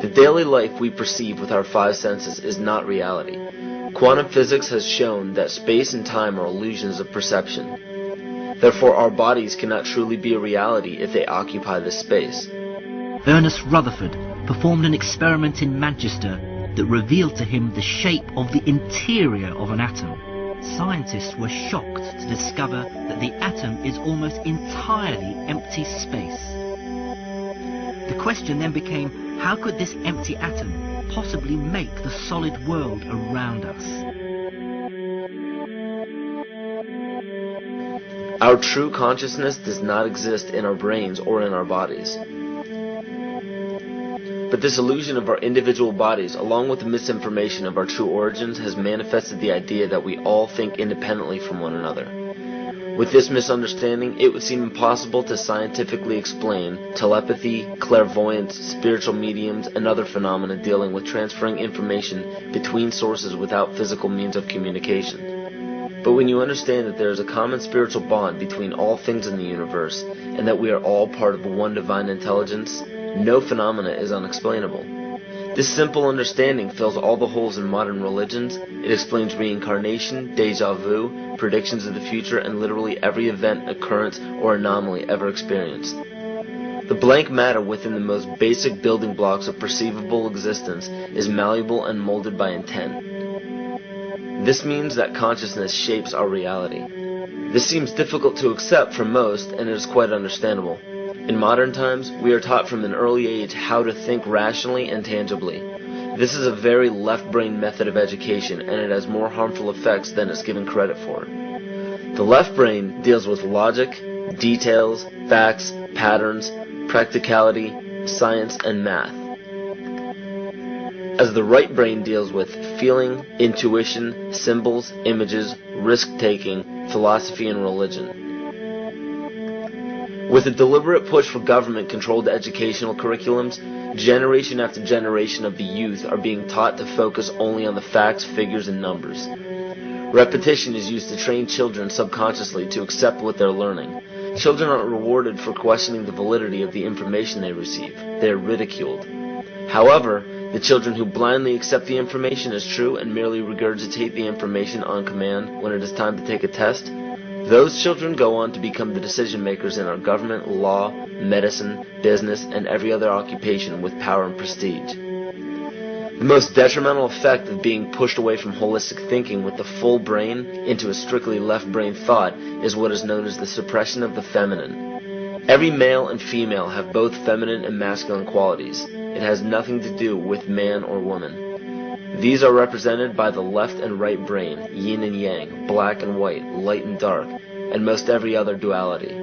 The daily life we perceive with our five senses is not reality. Quantum physics has shown that space and time are illusions of perception. Therefore, our bodies cannot truly be a reality if they occupy this space. Ernest Rutherford performed an experiment in Manchester that revealed to him the shape of the interior of an atom. Scientists were shocked to discover that the atom is almost entirely empty space. The question then became, how could this empty atom possibly make the solid world around us? Our true consciousness does not exist in our brains or in our bodies. But this illusion of our individual bodies, along with the misinformation of our true origins, has manifested the idea that we all think independently from one another. With this misunderstanding, it would seem impossible to scientifically explain telepathy, clairvoyance, spiritual mediums, and other phenomena dealing with transferring information between sources without physical means of communication. But when you understand that there is a common spiritual bond between all things in the universe, and that we are all part of one divine intelligence, no phenomena is unexplainable. This simple understanding fills all the holes in modern religions. It explains reincarnation, déjà vu, predictions of the future, and literally every event, occurrence, or anomaly ever experienced. The blank matter within the most basic building blocks of perceivable existence is malleable and molded by intent. This means that consciousness shapes our reality. This seems difficult to accept for most, and it is quite understandable. In modern times, we are taught from an early age how to think rationally and tangibly. This is a very left-brain method of education, and it has more harmful effects than it's given credit for. The left brain deals with logic, details, facts, patterns, practicality, science, and math, as the right brain deals with feeling, intuition, symbols, images, risk-taking, philosophy, and religion. With a deliberate push for government-controlled educational curriculums, generation after generation of the youth are being taught to focus only on the facts, figures, and numbers. Repetition is used to train children subconsciously to accept what they're learning. Children aren't rewarded for questioning the validity of the information they receive. They are ridiculed. However, the children who blindly accept the information as true and merely regurgitate the information on command when it is time to take a test, those children go on to become the decision makers in our government, law, medicine, business, and every other occupation with power and prestige. The most detrimental effect of being pushed away from holistic thinking with the full brain into a strictly left brain thought is what is known as the suppression of the feminine. Every male and female have both feminine and masculine qualities. It has nothing to do with man or woman. These are represented by the left and right brain, yin and yang, black and white, light and dark, and most every other duality.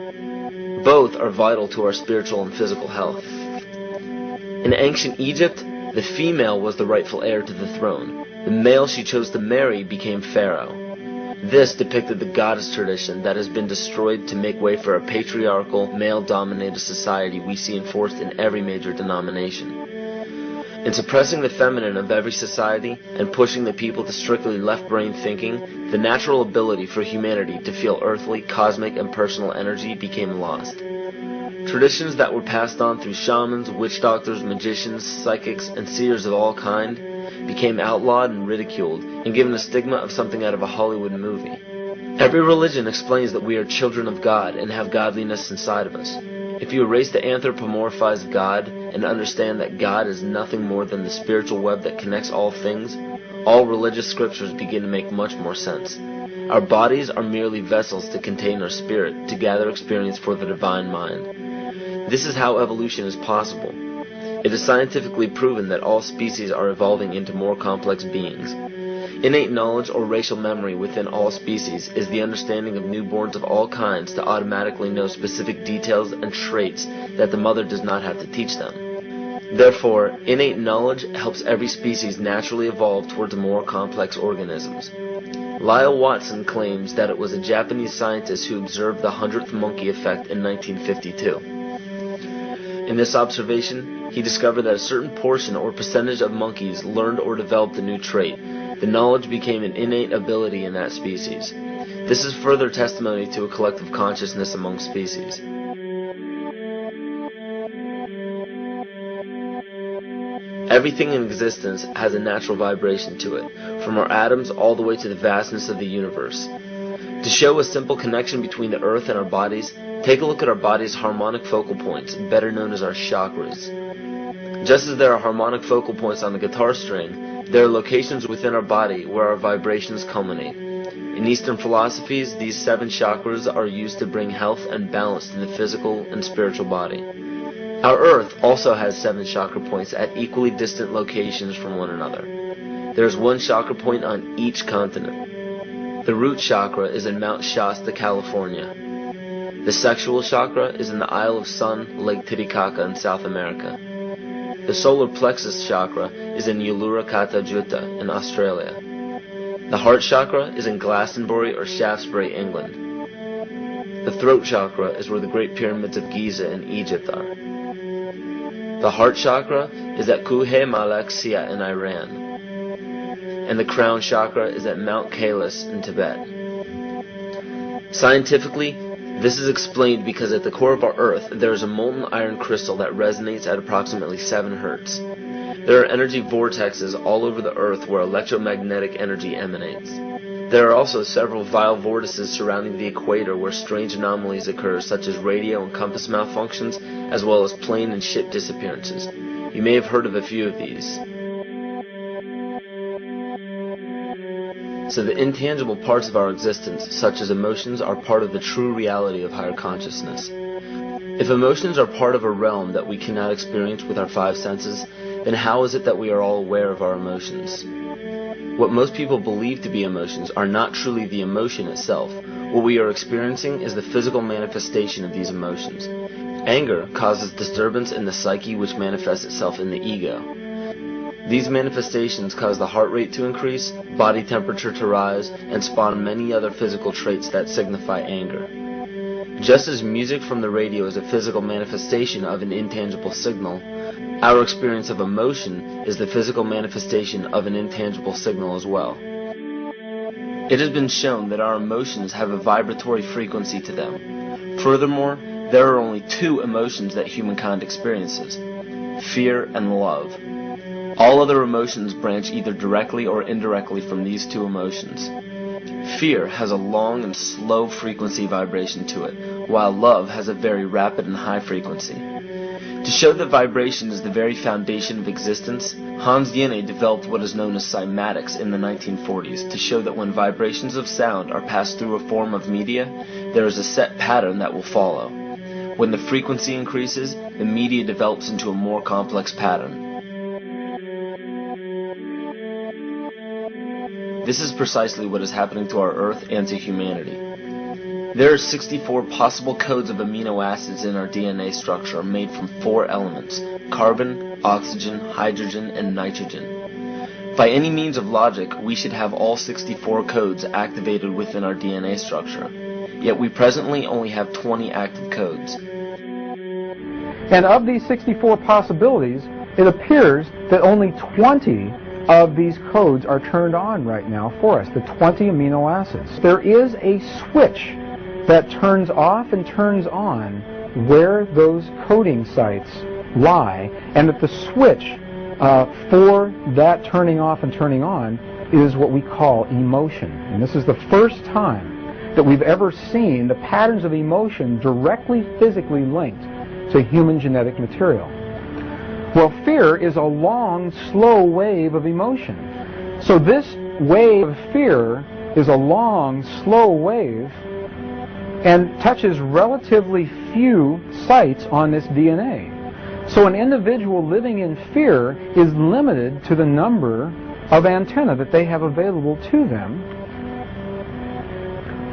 Both are vital to our spiritual and physical health. In ancient Egypt, the female was the rightful heir to the throne. The male she chose to marry became pharaoh. This depicted the goddess tradition that has been destroyed to make way for a patriarchal, male-dominated society we see enforced in every major denomination. In suppressing the feminine of every society and pushing the people to strictly left-brain thinking, the natural ability for humanity to feel earthly, cosmic, and personal energy became lost. Traditions that were passed on through shamans, witch doctors, magicians, psychics, and seers of all kind became outlawed and ridiculed and given a stigma of something out of a Hollywood movie. Every religion explains that we are children of God and have godliness inside of us. If you erase the anthropomorphized God and understand that God is nothing more than the spiritual web that connects all things, all religious scriptures begin to make much more sense. Our bodies are merely vessels to contain our spirit, to gather experience for the divine mind. This is how evolution is possible. It is scientifically proven that all species are evolving into more complex beings. Innate knowledge or racial memory within all species is the understanding of newborns of all kinds to automatically know specific details and traits that the mother does not have to teach them. Therefore, innate knowledge helps every species naturally evolve towards more complex organisms. Lyle Watson claims that it was a Japanese scientist who observed the 100th monkey effect in 1952. In this observation, he discovered that a certain portion or percentage of monkeys learned or developed a new trait. The knowledge became an innate ability in that species. This is further testimony to a collective consciousness among species. Everything in existence has a natural vibration to it, from our atoms all the way to the vastness of the universe. To show a simple connection between the earth and our bodies, take a look at our body's harmonic focal points, better known as our chakras. Just as there are harmonic focal points on the guitar string, there are locations within our body where our vibrations culminate. In Eastern philosophies, these 7 chakras are used to bring health and balance to the physical and spiritual body. Our Earth also has 7 chakra points at equally distant locations from one another. There is 1 chakra point on each continent. The root chakra is in Mount Shasta, California. The sexual chakra is in the Isle of Sun, Lake Titicaca in South America. The solar plexus chakra is in Uluru Kata Juta in Australia. The heart chakra is in Glastonbury or Shaftesbury, England. The throat chakra is where the Great Pyramids of Giza in Egypt are. The heart chakra is at Kuhe Malak Sia in Iran. And the crown chakra is at Mount Kailas in Tibet. Scientifically, this is explained because at the core of our Earth there is a molten iron crystal that resonates at approximately 7 Hertz. There are energy vortexes all over the Earth where electromagnetic energy emanates. There are also several vile vortices surrounding the equator where strange anomalies occur, such as radio and compass malfunctions, as well as plane and ship disappearances. You may have heard of a few of these. So the intangible parts of our existence, such as emotions, are part of the true reality of higher consciousness. If emotions are part of a realm that we cannot experience with our 5 senses, then how is it that we are all aware of our emotions? What most people believe to be emotions are not truly the emotion itself. What we are experiencing is the physical manifestation of these emotions. Anger causes disturbance in the psyche, which manifests itself in the ego. These manifestations cause the heart rate to increase, body temperature to rise, and spawn many other physical traits that signify anger. Just as music from the radio is a physical manifestation of an intangible signal, our experience of emotion is the physical manifestation of an intangible signal as well. It has been shown that our emotions have a vibratory frequency to them. Furthermore, there are only 2 emotions that humankind experiences: fear and love. All other emotions branch either directly or indirectly from these 2 emotions. Fear has a long and slow frequency vibration to it, while love has a very rapid and high frequency. To show that vibration is the very foundation of existence, Tiene developed what is known as cymatics in the 1940s to show that when vibrations of sound are passed through a form of media, there is a set pattern that will follow. When the frequency increases, the media develops into a more complex pattern. This is precisely what is happening to our Earth and to humanity. There are 64 possible codes of amino acids in our DNA structure made from 4 elements: carbon, oxygen, hydrogen, and nitrogen. By any means of logic, we should have all 64 codes activated within our DNA structure. Yet we presently only have 20 active codes. And of these 64 possibilities, it appears that only 20 of these codes are turned on right now for us, the 20 amino acids. There is a switch that turns off and turns on where those coding sites lie, and that the switch for that turning off and turning on is what we call emotion. And this is the first time that we've ever seen the patterns of emotion directly physically linked to human genetic material. Well, fear is a long, slow wave of emotion. So this wave of fear is a long, slow wave and touches relatively few sites on this DNA. So an individual living in fear is limited to the number of antennae that they have available to them,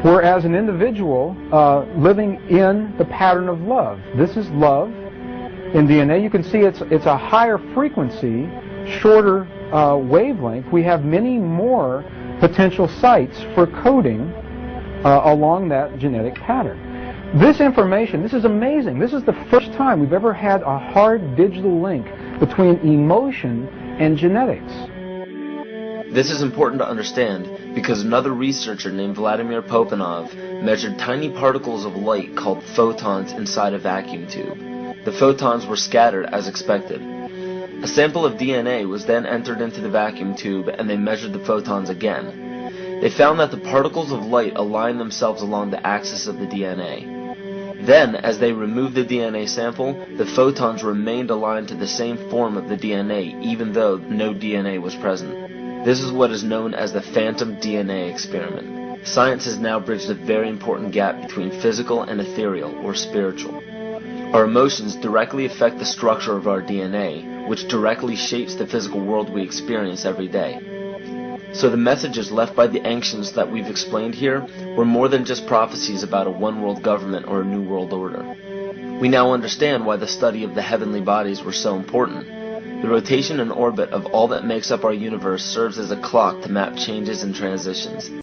whereas an individual living in the pattern of love, this is love. In DNA, you can see it's a higher frequency, shorter wavelength. We have many more potential sites for coding along that genetic pattern. This information, this is amazing. This is the first time we've ever had a hard digital link between emotion and genetics. This is important to understand because another researcher named Vladimir Popanov measured tiny particles of light called photons inside a vacuum tube. The photons were scattered as expected. A sample of DNA was then entered into the vacuum tube and they measured the photons again. They found that the particles of light aligned themselves along the axis of the DNA. Then, as they removed the DNA sample, the photons remained aligned to the same form of the DNA, even though no DNA was present. This is what is known as the phantom DNA experiment. Science has now bridged a very important gap between physical and ethereal, or spiritual. Our emotions directly affect the structure of our DNA, which directly shapes the physical world we experience every day. So the messages left by the ancients that we've explained here were more than just prophecies about a one-world government or a new world order. We now understand why the study of the heavenly bodies were so important. The rotation and orbit of all that makes up our universe serves as a clock to map changes and transitions.